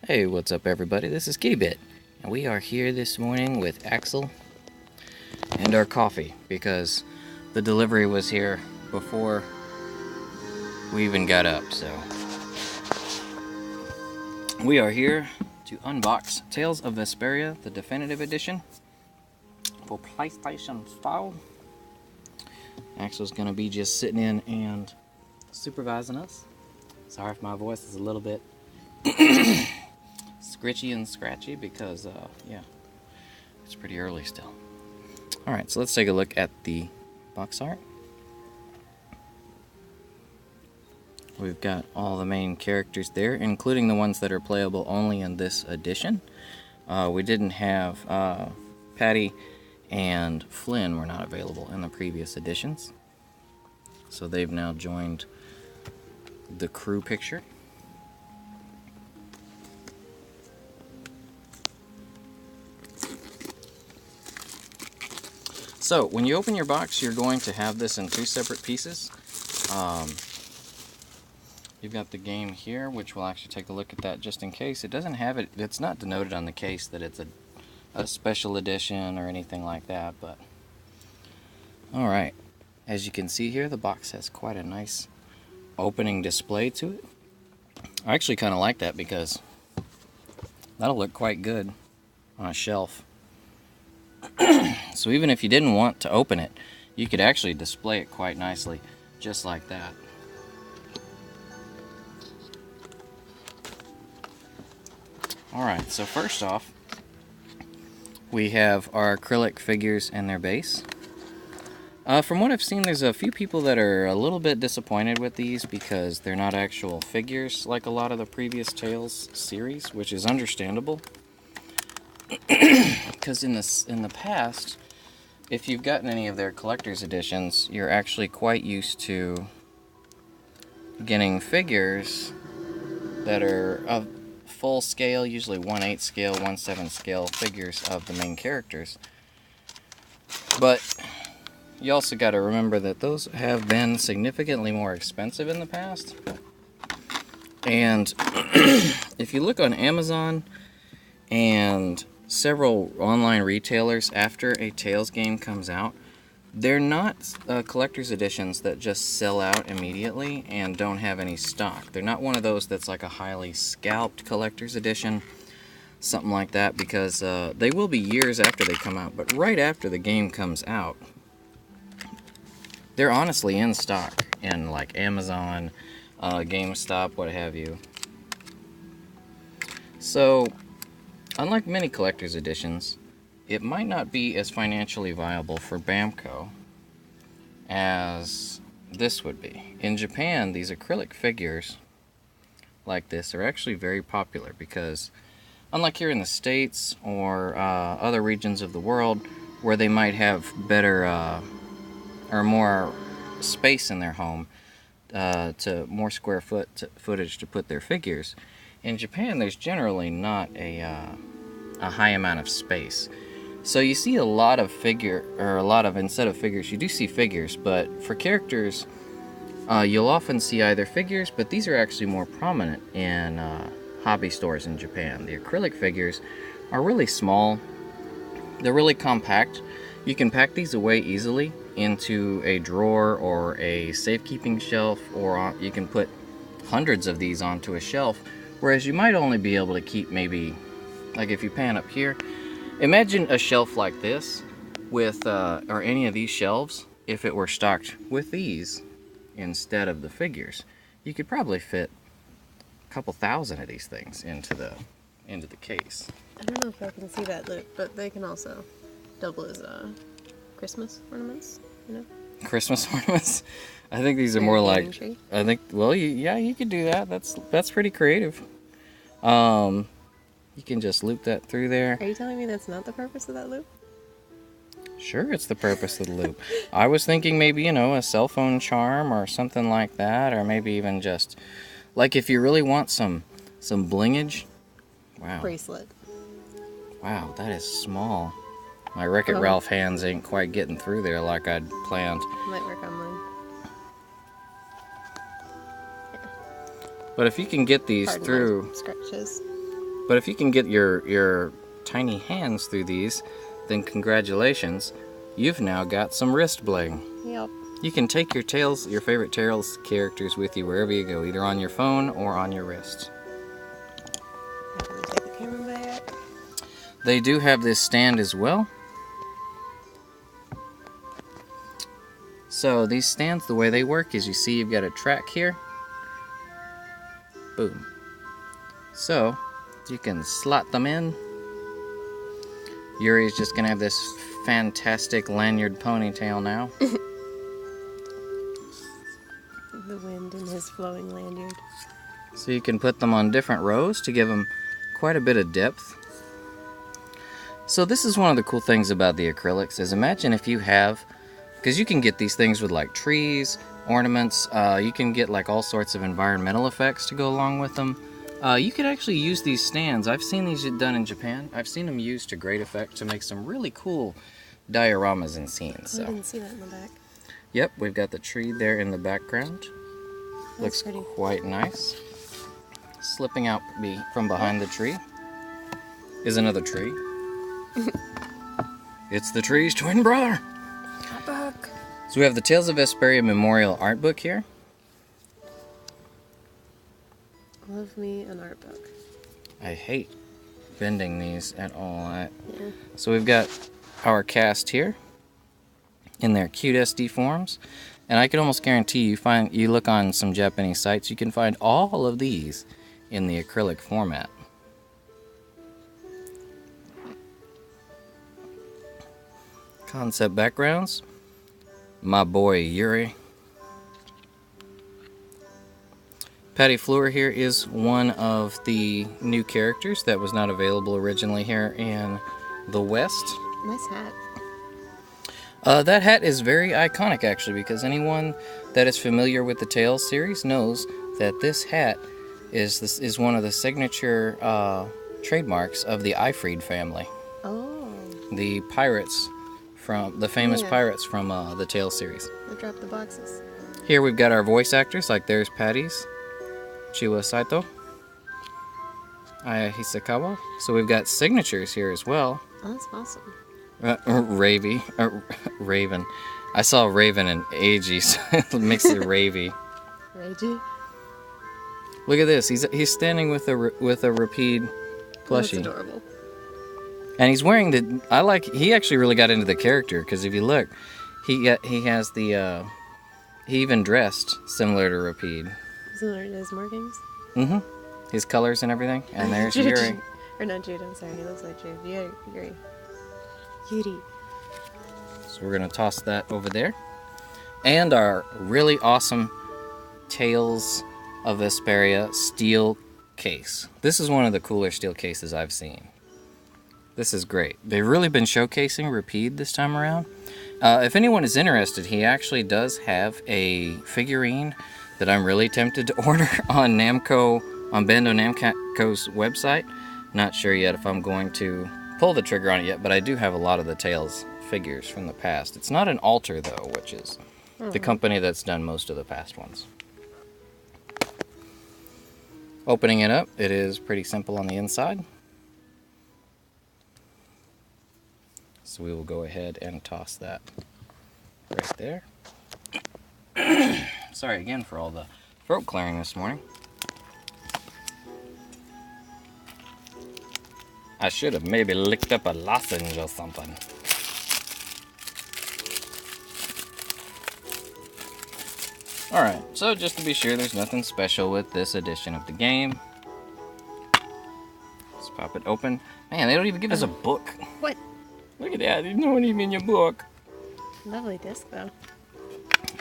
Hey, what's up everybody? This is Kitty, and we are here this morning with Axel and our coffee because the delivery was here before we even got up, so we are here to unbox Tales of Vesperia, the definitive edition for PlayStation style. Axel's gonna be just sitting in and supervising us. Sorry if my voice is a little bit scritchy and scratchy because, yeah, it's pretty early still. Alright, so let's take a look at the box art. We've got all the main characters there, including the ones that are playable only in this edition. We didn't have Patty and Flynn were not available in the previous editions. So they've now joined the crew picture. So when you open your box, you're going to have this in two separate pieces. You've got the game here, which we'll actually take a look at that just in case. It doesn't have it, it's not denoted on the case that it's a special edition or anything like that, but alright. As you can see here, the box has quite a nice opening display to it. I actually kind of like that because that'll look quite good on a shelf. So even if you didn't want to open it, you could actually display it quite nicely, just like that. Alright, so first off, we have our acrylic figures and their base. From what I've seen, there's a few people that are a little bit disappointed with these because they're not actual figures like a lot of the previous Tales series, which is understandable. Because in the past, if you've gotten any of their collector's editions, you're actually quite used to getting figures that are of full scale, usually 1/8 scale, 1/7 scale figures of the main characters. But you also got to remember that those have been significantly more expensive in the past. And if you look on Amazon and several online retailers, after a Tales game comes out, they're not collector's editions that just sell out immediately and don't have any stock. They're not one of those that's like a highly scalped collector's edition, something like that, because they will be years after they come out. But right after the game comes out, they're honestly in stock in like Amazon, GameStop, what have you. So unlike many collector's editions, it might not be as financially viable for Bamco as this would be. In Japan, these acrylic figures like this are actually very popular because, unlike here in the States or other regions of the world where they might have better or more space in their home, to more square footage to put their figures, in Japan there's generally not a high amount of space. So you see a lot of instead of figures, you do see figures, but for characters, you'll often see either figures, but these are actually more prominent in hobby stores in Japan. The acrylic figures are really small, they're really compact. You can pack these away easily into a drawer or a safekeeping shelf, or you can put hundreds of these onto a shelf, whereas you might only be able to keep maybe, like if you pan up here, imagine a shelf like this with, or any of these shelves, if it were stocked with these instead of the figures, you could probably fit a couple thousand of these things into the case. I don't know if I can see that loop, but they can also double as Christmas ornaments, you know? Christmas ornaments? I think these are more like, tree. I think, well, yeah, you could do that. That's pretty creative. You can just loop that through there. Are you telling me that's not the purpose of that loop? Sure, it's the purpose of the loop. I was thinking maybe, you know, a cell phone charm or something like that, or maybe even just, like if you really want some blingage. Wow. Bracelet. Wow, that is small. My Wreck-It Ralph hands ain't quite getting through there like I'd planned. Might work on mine. But if you can get these Pardon through... my scratches. But if you can get your tiny hands through these, then congratulations, you've now got some wrist bling. Yep. You can take your favorite Tails characters with you wherever you go, either on your phone or on your wrist. I'm gonna take the camera back. They do have this stand as well. So these stands, the way they work is you see you've got a track here. Boom. So you can slot them in. Yuri's just gonna have this fantastic lanyard ponytail now. The wind in his flowing lanyard. So you can put them on different rows to give them quite a bit of depth. So this is one of the cool things about the acrylics is imagine if you have, because you can get these things with like trees, ornaments, you can get like all sorts of environmental effects to go along with them. You could actually use these stands. I've seen these done in Japan. I've seen them used to great effect to make some really cool dioramas and scenes. So. I didn't see that in the back. Yep, we've got the tree there in the background. Looks pretty. quite nice. Slipping out from behind the tree is another tree. It's the tree's twin brother. Book. So we have the Tales of Vesperia Memorial Art Book here. Love me an art book. I hate bending these at all. Yeah. So we've got our cast here in their cute SD forms. And I can almost guarantee you look on some Japanese sites, you can find all of these in the acrylic format. Concept backgrounds. My boy Yuri. Patty Fleur here is one of the new characters that was not available originally here in the West. Nice hat. That hat is very iconic actually, because anyone that is familiar with the Tales series knows that this hat is one of the signature trademarks of the Ifrid family. Oh. The pirates from the famous pirates from the Tales series. They dropped the boxes. Here we've got our voice actors, like there's Patty's, Chiwa Saito, Aya Hisakawa. So we've got signatures here as well. Oh, that's awesome. Raven. I saw Raven and Ag, so it makes it Ravy. Ragey? Look at this. He's standing with a Rapide plushie. That's adorable. And he's wearing the. He actually really got into the character because if you look, he has the. He even dressed similar to Rapide. Similar to his markings. Mm-hmm. His colors and everything. And there's Yuri. Or not Jude. I'm sorry. He looks like Jude. Yuri. Yuri. So we're gonna toss that over there. And our really awesome Tales of Vesperia steel case. This is one of the cooler steel cases I've seen. This is great. They've really been showcasing Rapide this time around. If anyone is interested, he actually does have a figurine that I'm really tempted to order on Namco, on Bandai Namco's website. Not sure yet if I'm going to pull the trigger on it yet, but I do have a lot of the Tales figures from the past. It's not an Alter though, which is the company that's done most of the past ones. Opening it up, it is pretty simple on the inside. So we will go ahead and toss that right there. Sorry again for all the throat clearing this morning. I should have maybe licked up a lozenge or something. Alright, so just to be sure there's nothing special with this edition of the game. Let's pop it open. Man, they don't even give us a book. What? Look at that, there's no one even in your book. Lovely disc, though.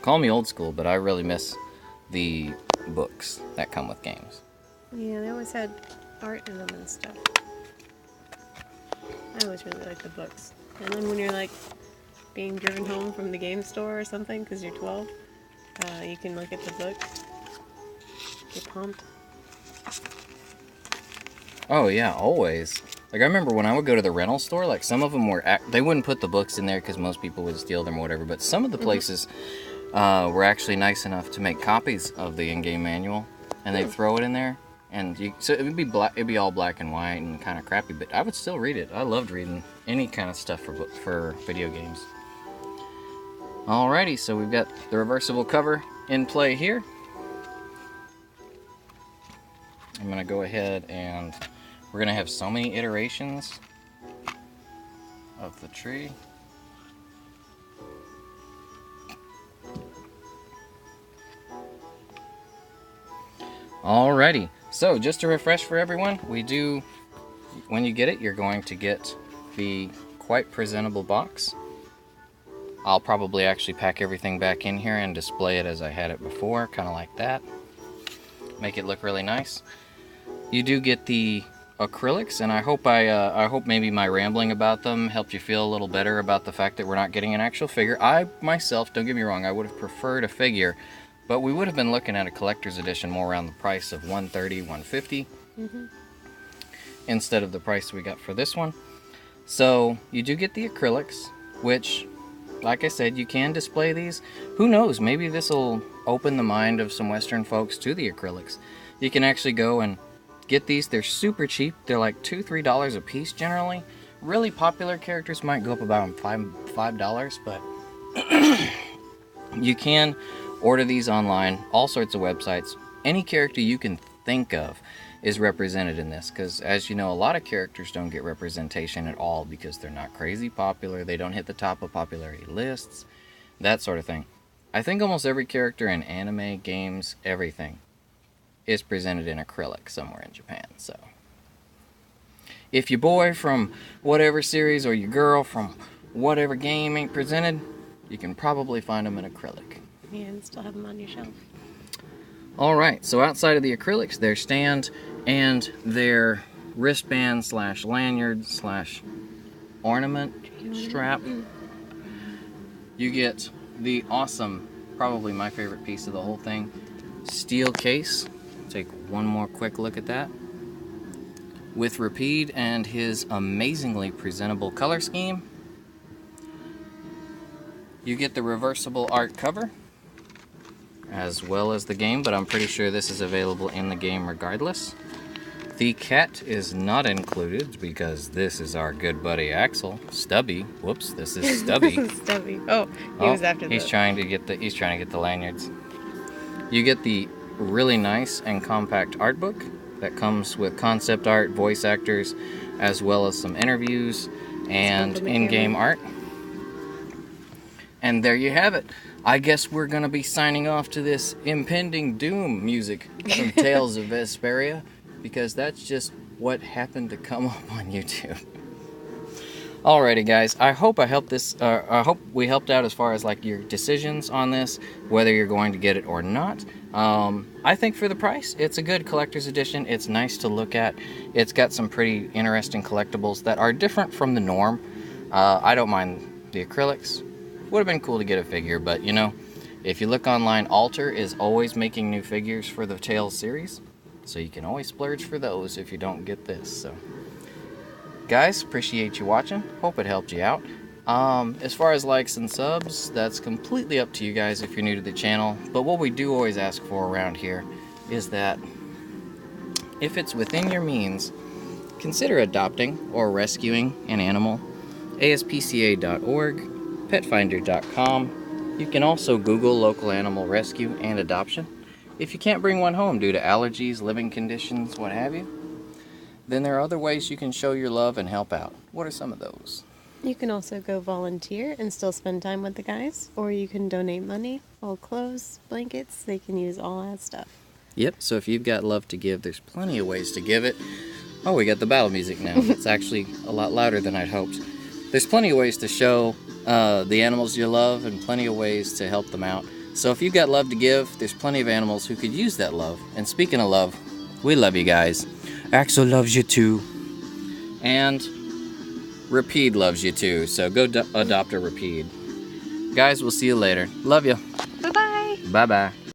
Call me old school, but I really miss the books that come with games. Yeah, they always had art in them and stuff. I always really liked the books. And then when you're like being driven home from the game store or something because you're 12, you can look at the book. Get pumped. Oh yeah, always. Like I remember when I would go to the rental store, like some of them were, they wouldn't put the books in there because most people would steal them or whatever, but some of the places were actually nice enough to make copies of the in-game manual, and they'd throw it in there. And so it would be black, it'd be all black and white and kind of crappy, but I would still read it. I loved reading any kind of stuff for video games. Alrighty, so we've got the reversible cover in play here. I'm gonna go ahead and we're gonna have so many iterations of the tree. Alrighty, so just to refresh for everyone, we do, when you get it, you're going to get the quite presentable box. I'll probably actually pack everything back in here and display it as I had it before, kind of like that. Make it look really nice. You do get the acrylics, and I hope maybe my rambling about them helped you feel a little better about the fact that we're not getting an actual figure. I myself, don't get me wrong, I would have preferred a figure, but we would have been looking at a collector's edition more around the price of $130, $150 instead of the price we got for this one. So you do get the acrylics, which, like I said, you can display these. Who knows, maybe this will open the mind of some Western folks to the acrylics. You can actually go and get these. They're super cheap. They're like $2, $3 a piece generally. Really popular characters might go up about $5, but you can order these online, all sorts of websites. Any character you can think of is represented in this, because as you know, a lot of characters don't get representation at all because they're not crazy popular, they don't hit the top of popularity lists, that sort of thing. I think almost every character in anime, games, everything is presented in acrylic somewhere in Japan. So if your boy from whatever series or your girl from whatever game ain't presented, you can probably find them in acrylic. Yeah, and still have them on your shelf. Alright, so outside of the acrylics, their stand and their wristband slash lanyard slash ornament strap. You get the awesome, probably my favorite piece of the whole thing, steel case. Take one more quick look at that. With Rapide and his amazingly presentable color scheme. You get the reversible art cover, as well as the game, but I'm pretty sure this is available in the game regardless. The cat is not included because this is our good buddy Axel. Stubby. Whoops, this is Stubby. Stubby. Oh, he was after he's the... trying to get the lanyards. You get the really nice and compact art book that comes with concept art, voice actors, as well as some interviews and in-game art. And there you have it. I guess we're going to be signing off to this impending doom music from Tales of Vesperia, because that's just what happened to come up on YouTube. Alrighty guys, I hope I hope we helped out as far as like your decisions on this, whether you're going to get it or not. I think for the price, it's a good collector's edition. It's nice to look at. It's got some pretty interesting collectibles that are different from the norm. I don't mind the acrylics. Would have been cool to get a figure, but you know, if you look online, Alter is always making new figures for the Tales series, so you can always splurge for those if you don't get this. So guys, appreciate you watching. Hope it helped you out. As far as likes and subs, that's completely up to you guys if you're new to the channel, but what we do always ask for around here is that if it's within your means, consider adopting or rescuing an animal. ASPCA.org, petfinder.com. You can also Google local animal rescue and adoption. If you can't bring one home due to allergies, living conditions, what have you, then there are other ways you can show your love and help out. What are some of those? You can also go volunteer and still spend time with the guys, or you can donate money, old clothes, blankets. They can use all that stuff. Yep, so if you've got love to give, there's plenty of ways to give it. Oh, we got the battle music now. It's actually a lot louder than I'd hoped. There's plenty of ways to show the animals you love and plenty of ways to help them out. So if you've got love to give, there's plenty of animals who could use that love. And speaking of love, we love you guys. Axel loves you too. And Rapide loves you too. So go adopt a Rapide. Guys, we'll see you later. Love you. Bye-bye. Bye-bye.